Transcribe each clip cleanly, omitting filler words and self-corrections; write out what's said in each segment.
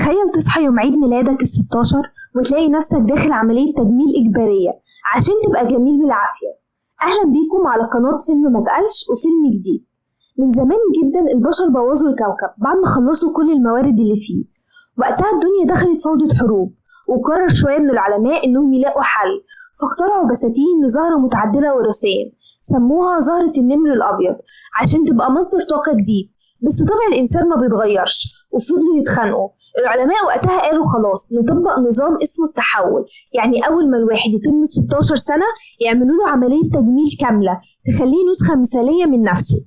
تخيل تصحى يوم عيد ميلادك ال16 وتلاقي نفسك داخل عملية تجميل إجبارية عشان تبقى جميل بالعافية. أهلا بيكم على قناة فيلم متقلش وفيلم جديد. من زمان جدا البشر بوظوا الكوكب بعد ما خلصوا كل الموارد اللي فيه، وقتها الدنيا دخلت فوضى حروب، وقرر شوية من العلماء إنهم يلاقوا حل، فاخترعوا بساتين لزهرة متعدلة وراثيا سموها زهرة النمر الأبيض عشان تبقى مصدر طاقة جديد. بس طبع الإنسان ما بيتغيرش وفضلوا يتخانقوا. العلماء وقتها قالوا خلاص نطبق نظام اسمه التحول، يعني أول ما الواحد يتم 16 سنة يعملوا له عملية تجميل كاملة تخليه نسخة مثالية من نفسه.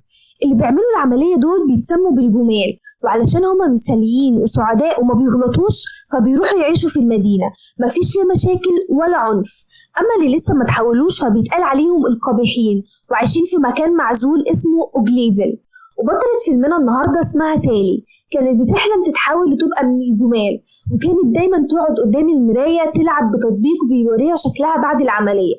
اللي بيعملوا العملية دول بيتسموا بالجمال، وعلشان هما مثاليين وسعداء وما بيغلطوش فبيروحوا يعيشوا في المدينة مفيش لا مشاكل ولا عنف. أما اللي لسه ما تحولوش فبيتقال عليهم القبيحين وعايشين في مكان معزول اسمه أوجليفل. وبطلة فيلمنا النهاردة اسمها تالي، كانت بتحلم تتحول وتبقى من الجمال، وكانت دايما تقعد قدام المراية تلعب بتطبيق بيوريها شكلها بعد العملية.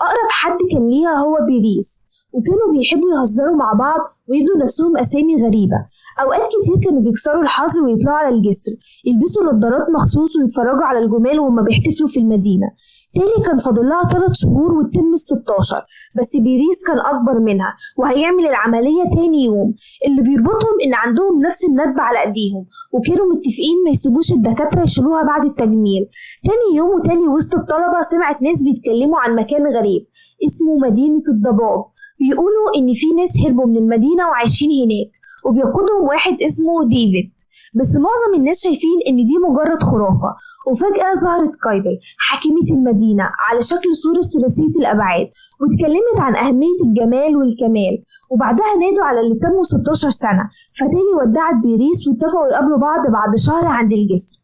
أقرب حد كان ليها هو بيريس، وكانوا بيحبوا يهزروا مع بعض ويدوا نفسهم أسامي غريبة. أوقات كتير كانوا بيكسروا الحظر ويطلعوا على الجسر يلبسوا نظارات مخصوص ويتفرجوا على الجمال وهم بيحتفلوا في المدينة. تالي كان فاضلها 3 شهور وتتم 16، بس بيريس كان أكبر منها وهيعمل العملية تاني يوم. اللي بيربطهم إن عندهم نفس الندبة على أيديهم، وكانوا متفقين ما يسيبوش الدكاترة يشيلوها بعد التجميل. تاني يوم وتالي وسط الطلبة سمعت ناس بيتكلموا عن مكان غريب اسمه مدينة الضباب. بيقولوا إن في ناس هربوا من المدينة وعايشين هناك، وبيقودهم واحد اسمه ديفيد. بس معظم الناس شايفين إن دي مجرد خرافة. وفجأة ظهرت كايبل حاكمة المدينة على شكل صورة ثلاثية الأبعاد، واتكلمت عن أهمية الجمال والكمال. وبعدها نادوا على اللي تموا 16 سنة، فتالي ودعت بيريس واتفقوا يقابلوا بعض بعد شهر عند الجسر.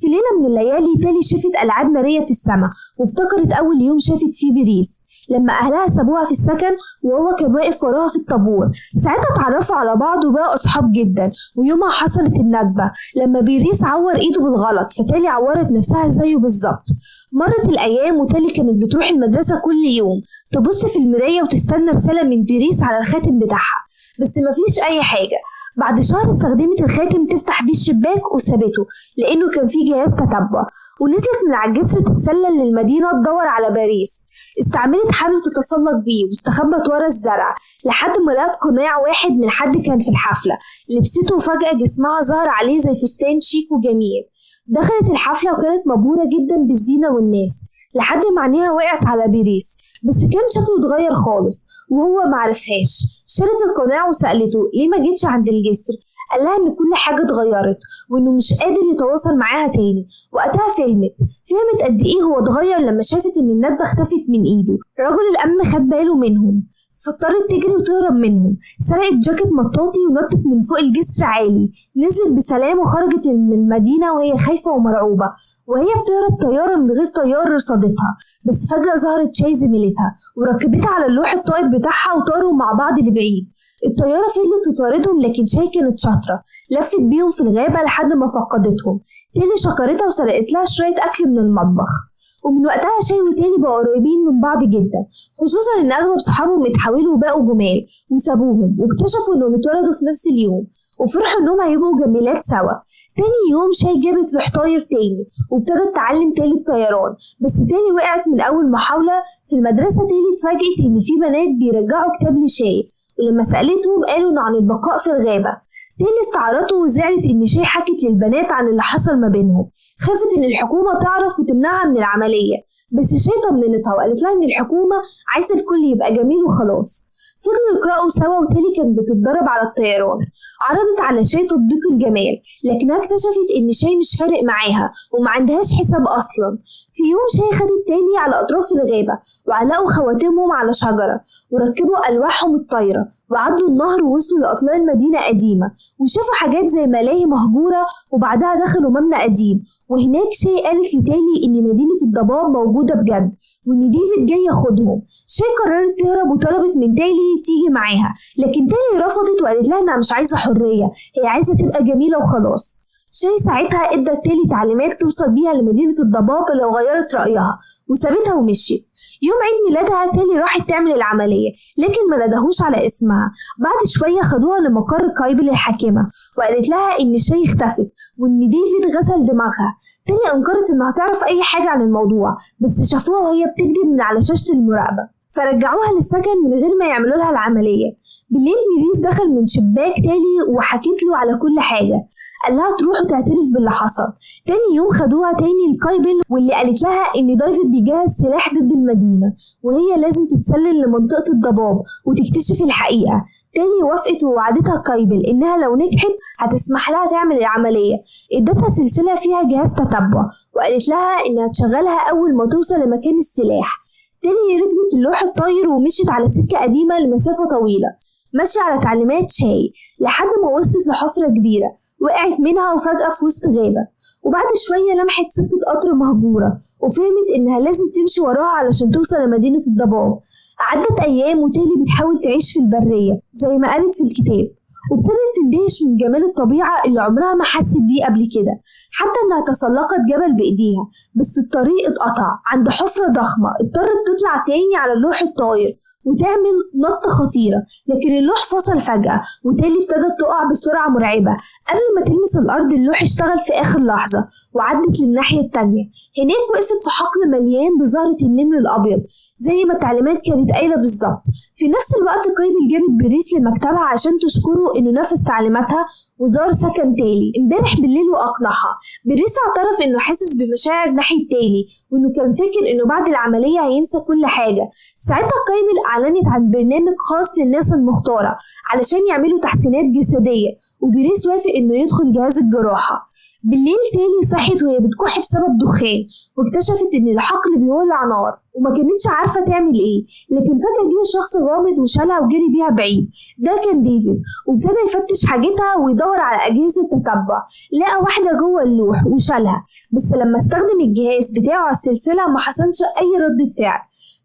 في ليلة من الليالي تالي شافت ألعاب نارية في السماء، وافتكرت أول يوم شافت فيه بيريس لما أهلها سابوها في السكن وهو كان واقف وراها في الطابور. ساعتها اتعرفوا على بعض وبقوا أصحاب جدا. ويومها حصلت الندبة لما بيريس عور إيده بالغلط، فتالي عورت نفسها زيه بالظبط. مرت الأيام وتالي كانت بتروح المدرسة كل يوم تبص في المراية وتستنى رسالة من بيريس على الخاتم بتاعها، بس مفيش أي حاجة. بعد شهر استخدمت الخاتم تفتح بيه الشباك وسابته لأنه كان فيه جهاز تتبع، ونزلت من على الجسر تتسلل للمدينة تدور على باريس. استعملت حبل تتسلق بيه واستخبت ورا الزرع لحد ما لقت قناع واحد من حد كان في الحفلة، لبسته وفجأة جسمها ظهر عليه زي فستان شيك وجميل. دخلت الحفلة وكانت مبهورة جدا بالزينة والناس لحد ما عينيها وقعت على بيريس، بس كان شكله اتغير خالص وهو معرفهاش. شالت القناع وسألته ليه ما جيتش عند الجسر. قال لها ان كل حاجة اتغيرت وانه مش قادر يتواصل معاها تاني. وقتها فهمت قد ايه هو اتغير لما شافت ان الندبة اختفت من ايده. رجل الامن خد باله منهم فاضطرت تجري وتهرب منهم. سرقت جاكيت مطاطي ونطت من فوق الجسر عالي، نزلت بسلام وخرجت من المدينة وهي خايفة ومرعوبة. وهي بتهرب طيارة من غير طيار رصدتها، بس فجأة ظهرت شاي زميلتها وركبتها على اللوح الطائر بتاعها وطاروا مع بعض لبعيد. الطيارة فضلت تطاردهم لكن شاي كانت شاطرة، لفت بيهم في الغابة لحد ما فقدتهم. تالي شكرتها وسرقت لها شوية أكل من المطبخ. ومن وقتها شاي وتالي بقوا قريبين من بعض جدا، خصوصا ان اغلب صحابهم اتحولوا وبقوا جمال وسابوهم، واكتشفوا انهم اتولدوا في نفس اليوم وفرحوا انهم هيبقوا جميلات سوا. تاني يوم شاي جابت له طاير تاني وابتدت تعلم تالي الطيران، بس تالي وقعت من اول محاولة. في المدرسة تالي اتفاجئت ان في بنات بيرجعوا كتاب لشاي، ولما سألتهم قالوا انه عن البقاء في الغابة. تالي استعرته وزعلت ان شاي حكت للبنات عن اللي حصل ما بينهم. خافت ان الحكومة تعرف وتمنعها من العملية، بس شاي طمنتها وقالت لها ان الحكومة عايزة الكل يبقى جميل وخلاص. فضلوا يقرأوا سوا وتالي كانت بتتدرب على الطيران. عرضت على شاي تطبيق الجمال، لكنها اكتشفت ان شاي مش فارق معاها وما عندهاش حساب اصلا. في يوم شاي خدت تالي على اطراف الغابة وعلقوا خواتمهم على شجرة وركبوا الواحهم الطايرة وعدوا النهر ووصلوا لاطلال المدينة قديمة وشافوا حاجات زي ملاهي مهجورة. وبعدها دخلوا مبنى قديم، وهناك شاي قالت لتالي ان مدينة الضباب موجودة بجد وان ديفيد جاي ياخدهم. شاي قررت تهرب وطلبت من تالي تيجي معاها، لكن تالي رفضت وقالت لها انها مش عايزة حرية، هي عايزة تبقى جميلة وخلاص. شاي ساعتها ادى تالي تعليمات توصل بيها لمدينة الضباب لو غيرت رأيها، وسابتها ومشيت. يوم عيد ميلادها تالي راحت تعمل العملية، لكن ما ندهوش على اسمها. بعد شوية خدوها لمقر قايبل الحاكمة، وقالت لها ان شاي اختفت وان ديفيد غسل دماغها. تالي انكرت انها تعرف اي حاجة عن الموضوع، بس شافوها وهي بتكذب من على شاشة المراقبة، فرجعوها للسكن من غير ما يعملوا لها العملية. بالليل بيريس دخل من شباك تالي وحكيت له على كل حاجة، قال لها تروح وتعترف باللي حصل. تاني يوم خدوها تاني لقايبل، واللي قالت لها ان ديفيد بيجهز سلاح ضد المدينة وهي لازم تتسلل لمنطقة الضباب وتكتشف الحقيقة. تالي وافقت ووعدتها قايبل انها لو نجحت هتسمح لها تعمل العملية. ادتها سلسلة فيها جهاز تتبع، وقالت لها انها تشغلها اول ما توصل لمكان السلاح. تالي ركبت اللوح الطاير ومشيت على سكة قديمة لمسافة طويلة، ماشية على تعليمات شاي، لحد ما وصلت لحفرة كبيرة وقعت منها وفجأة في وسط غابة. وبعد شوية لمحت سكة قطر مهجورة وفهمت إنها لازم تمشي وراها علشان توصل لمدينة الضباب. عدت أيام وتالي بتحاول تعيش في البرية زي ما قالت في الكتاب، وابتدت تندهش من جمال الطبيعة اللي عمرها ما حست بيه قبل كده، حتى إنها تسلقت جبل بإيديها. بس الطريق اتقطع عند حفرة ضخمة، اضطرت تطلع تاني على اللوح الطاير وتعمل نطة خطيرة، لكن اللوح فصل فجأة وتالي ابتدت تقع بسرعة مرعبة. قبل ما تلمس الأرض اللوح اشتغل في آخر لحظة وعدت للناحية التانية. هناك وقفت في حقل مليان بزهرة النمر الأبيض زي ما التعليمات كانت قايلة بالظبط. في نفس الوقت قايبل جابت بيريس لمكتبها عشان تشكره إنه نفذ تعليماتها وزار سكن تالي امبارح بالليل وأقنعها. بيريس اعترف إنه حاسس بمشاعر ناحية تالي وإنه كان فاكر إنه بعد العملية هينسى كل حاجة. ساعتها قايبل أعلنت عن برنامج خاص للناس المختارة علشان يعملوا تحسينات جسدية، وبيريس وافق إنه يدخل جهاز الجراحة. بالليل تالي صحت وهي بتكح بسبب دخان، واكتشفت إن الحقل بيولع نار وما كانتش عارفة تعمل إيه. لكن فجأة جه شخص غامض وشالها وجري بيها بعيد. ده كان ديفيد، وابتدى يفتش حاجتها ويدور على أجهزة تتبع. لقى واحدة جوه اللوح وشالها، بس لما استخدم الجهاز بتاعه على السلسلة ما حصلش أي ردة فعل.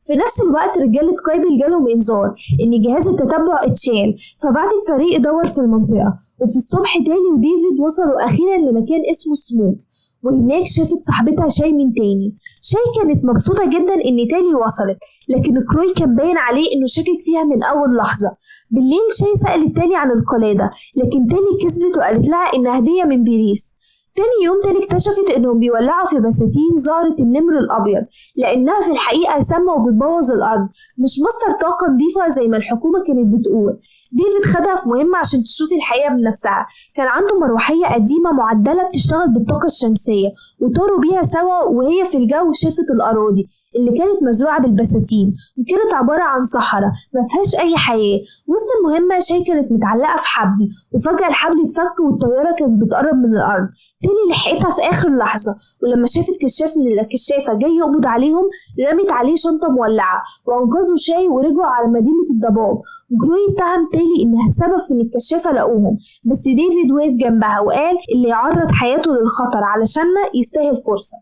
في نفس الوقت رجالة قايبل جالهم إنذار إن جهاز التتبع اتشال، فبعتت فريق يدور في المنطقة. وفي الصبح تالي وديفيد وصلوا أخيرا لمكان اسمه سموك، وهناك شافت صاحبتها شاي من تاني. شاي كانت مبسوطة جدا إن تالي وصلت، لكن كروي كان باين عليه إنه شاكك فيها من أول لحظة. بالليل شاي سألت تالي عن القلادة، لكن تالي كذبت وقالت لها إنها هدية من بيريس. تاني يوم تالي اكتشفت إنهم بيولعوا في بساتين زهرة النمر الأبيض، لأنها في الحقيقة سامة وبتبوظ الأرض، مش مصدر طاقة نظيفة زي ما الحكومة كانت بتقول. ديفيد خدها في مهمة عشان تشوف الحقيقة بنفسها. كان عنده مروحية قديمة معدلة بتشتغل بالطاقة الشمسية، وطاروا بيها سوا وهي في الجو. شافت الأراضي اللي كانت مزروعة بالبساتين وكانت عبارة عن صحراء ما فيهاش أي حياة. وسط المهمة شاي كانت متعلقة في حبل، وفجأة الحبل اتفك والطيارة كانت بتقرب من الأرض. تالي لحقتها في آخر لحظة، ولما شافت كشاف من الكشافة جاي يقبض عليهم رمت عليه شنطة مولعة وأنقذوا شاي ورجعوا على مدينة الضباب. جروي اتهم تالي إنها السبب في إن الكشافة لقوهم، بس ديفيد وقف جنبها وقال اللي يعرض حياته للخطر علشاننا يستاهل فرصة.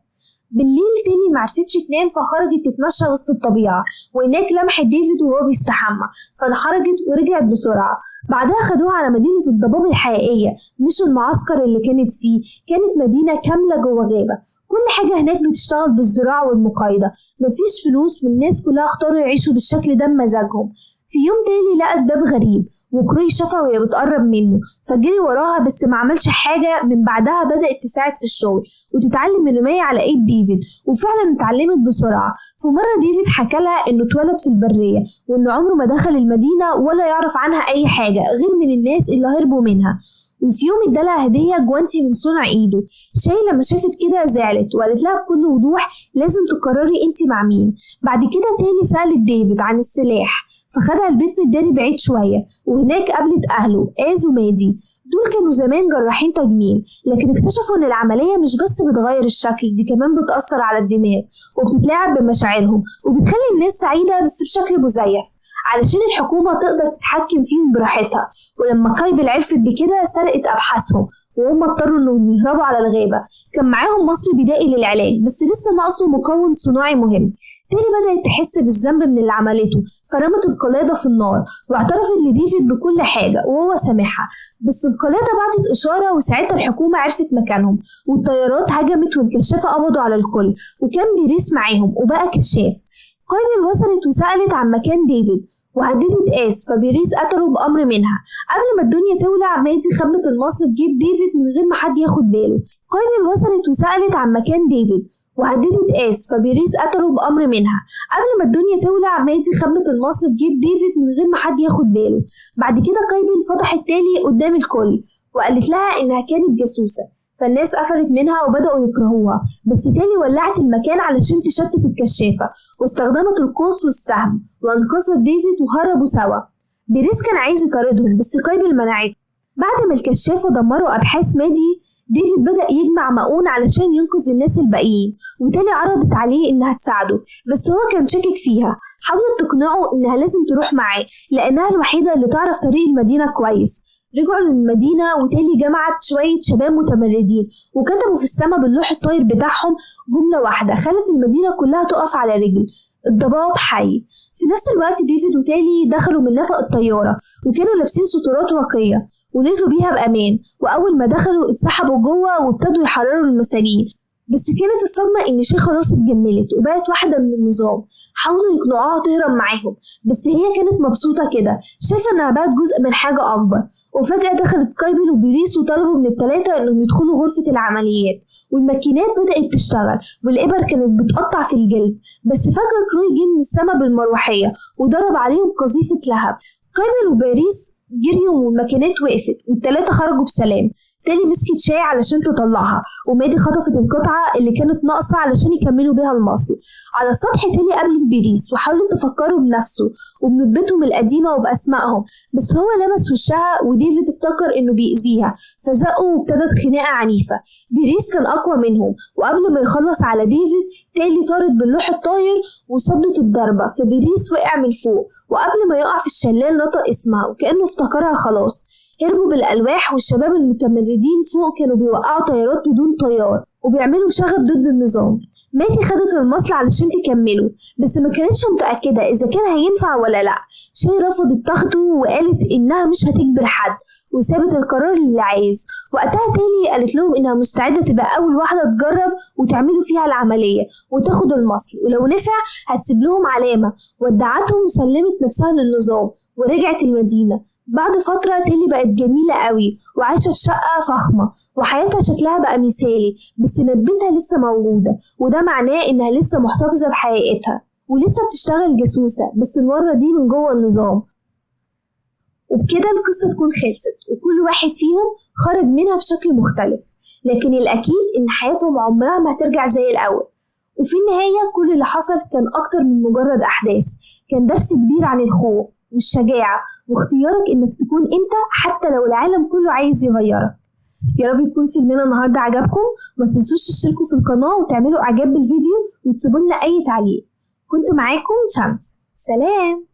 بالليل تالي معرفتش تنام، فخرجت تتمشى وسط الطبيعة، وهناك لمحت ديفيد وهو بيستحمى فانحرجت ورجعت بسرعة. بعدها خدوها على مدينة الضباب الحقيقية مش المعسكر اللي كانت فيه. كانت مدينة كاملة جوه غابة، كل حاجة هناك بتشتغل بالزراعة والمقايضة، مفيش فلوس، والناس كلها اختاروا يعيشوا بالشكل ده بمزاجهم. في يوم تالي لقت باب غريب، وكروي شافها وهي بتقرب منه فجري وراها، بس ما عملش حاجة. من بعدها بدأت تساعد في الشغل وتتعلم الرماية على ايد ديفيد، وفعلا اتعلمت بسرعة. في مرة ديفيد حكى لها انه اتولد في البرية وانه عمره ما دخل المدينة ولا يعرف عنها اي حاجة غير من الناس اللي هربوا منها. وفي يوم ادالها هدية جوانتي من صنع ايده. شاي لما شافت كده زعلت وقالت لها بكل وضوح لازم تقرري انتي مع مين. بعد كده تالي سألت ديفيد عن السلاح، فخدها البيت متداري بعيد شوية، وهناك قابلت أهله آز ومادي. دول كانوا زمان جراحين تجميل، لكن اكتشفوا إن العملية مش بس بتغير الشكل، دي كمان بتأثر على الدماغ وبتتلاعب بمشاعرهم وبتخلي الناس سعيدة بس بشكل مزيف علشان الحكومة تقدر تتحكم فيهم براحتها. ولما قايبل عرفت بكده سرقت أبحاثهم وهم اضطروا انهم يهربوا على الغابة. كان معاهم مصل بدائي للعلاج بس لسه ناقصه مكون صناعي مهم. تالي بدأت تحس بالذنب من اللي عملته، فرمت القلادة في النار واعترفت لديفيد بكل حاجة وهو سامحها. بس القلادة بعتت إشارة وساعتها الحكومة عرفت مكانهم والطيارات هجمت والكشافة قبضوا على الكل، وكان بيريس معاهم وبقى كشاف. قايمل وصلت وسألت عن مكان ديفيد وهددت آس، فبيريس قتله بأمر منها. قبل ما الدنيا تولع مادي خبت المصل في جيب ديفيد من غير ما حد ياخد باله. قايمل وصلت وسألت عن مكان ديفيد وهددت آس، فبيريس قتله بأمر منها. قبل ما الدنيا تولع مادي خبت المصل في جيب ديفيد من غير ما حد ياخد باله. بعد كده قايمل فتحت تالي قدام الكل وقالت لها إنها كانت جاسوسة، فالناس قفلت منها وبدأوا يكرهوها. بس تالي ولعت المكان علشان تشتت الكشافة واستخدمت القوس والسهم وانقذت ديفيد وهربوا سوا. بيريس كان عايز يطاردهم بس قايمل منعته. بعد ما الكشافة دمروا أبحاث مادي، ديفيد بدأ يجمع مؤون علشان ينقذ الناس الباقيين، وتالي عرضت عليه إنها تساعده بس هو كان شاكك فيها. حاولت تقنعه إنها لازم تروح معاه لأنها الوحيدة اللي تعرف طريق المدينة كويس. رجعوا للمدينة وتالي جمعت شوية شباب متمردين وكتبوا في السماء باللوح الطاير بتاعهم جملة واحدة خلت المدينة كلها تقف على رجل: الضباب حي. في نفس الوقت ديفيد وتالي دخلوا من نفق الطيارة وكانوا لابسين سترات واقية ونزلوا بيها بأمان، وأول ما دخلوا اتسحبوا جوه وابتدوا يحرروا المساجين. بس كانت الصدمة إن شي خلاص اتجملت وبقت واحدة من النظام. حاولوا يقنعوها تهرب معاهم بس هي كانت مبسوطة كده، شايفة إنها بقت جزء من حاجة أكبر. وفجأة دخلت قايمل وبيريس وطلبوا من التلاتة إنهم يدخلوا غرفة العمليات، والماكينات بدأت تشتغل والإبر كانت بتقطع في الجلد. بس فجأة كروي جه من السما بالمروحية وضرب عليهم قذيفة لهب. قايمل وباريس جريوا والماكينات وقفت والتلاتة خرجوا بسلام. تالي مسكت شاي علشان تطلعها ومادي خطفت القطعة اللي كانت ناقصة علشان يكملوا بيها المصل. على السطح تالي قابلت بيريس وحاولت تفكره بنفسه وبندبتهم القديمة وبأسمائهم، بس هو لمس وشها وديفيد افتكر انه بيأذيها فزقه وابتدت خناقة عنيفة. بيريس كان أقوى منهم وقبل ما يخلص على ديفيد تالي طارت باللوح الطاير وصدت الضربة، فبيريس وقع من فوق وقبل ما يقع في الشلال نطق اسمها وكأنه افتكرها خلاص. هربوا بالألواح والشباب المتمردين فوق كانوا بيوقعوا طيارات بدون طيار وبيعملوا شغب ضد النظام. ماتي خدت المصل علشان تكمله بس ما كانتش متأكدة إذا كان هينفع ولا لأ. شي رفضت تاخده وقالت إنها مش هتجبر حد وسابت القرار للي عايز. وقتها تالي قالت لهم إنها مستعدة تبقى أول واحدة تجرب وتعملوا فيها العملية وتاخد المصل، ولو نفع هتسيب لهم علامة. ودعتهم وسلمت نفسها للنظام ورجعت المدينة. بعد فترة تالي بقت جميلة قوي وعايشة في شقة فخمة وحياتها شكلها بقى مثالي، بس ندبتها لسه موجودة وده معناه إنها لسه محتفظة بحقيقتها ولسه بتشتغل جاسوسة بس المرة دي من جوه النظام. وبكده القصة تكون خلصت وكل واحد فيهم خرج منها بشكل مختلف، لكن الأكيد إن حياتهم عمرها ما هترجع زي الأول. وفي النهاية كل اللي حصل كان أكتر من مجرد أحداث، كان درس كبير عن الخوف والشجاعة واختيارك إنك تكون أنت حتى لو العالم كله عايز يغيرك. يا رب يكون فيلمنا النهاردة عجبكم، وما تنسوش تشتركوا في القناة وتعملوا إعجاب بالفيديو وتسيبوا لنا أي تعليق. كنت معاكم شمس، سلام.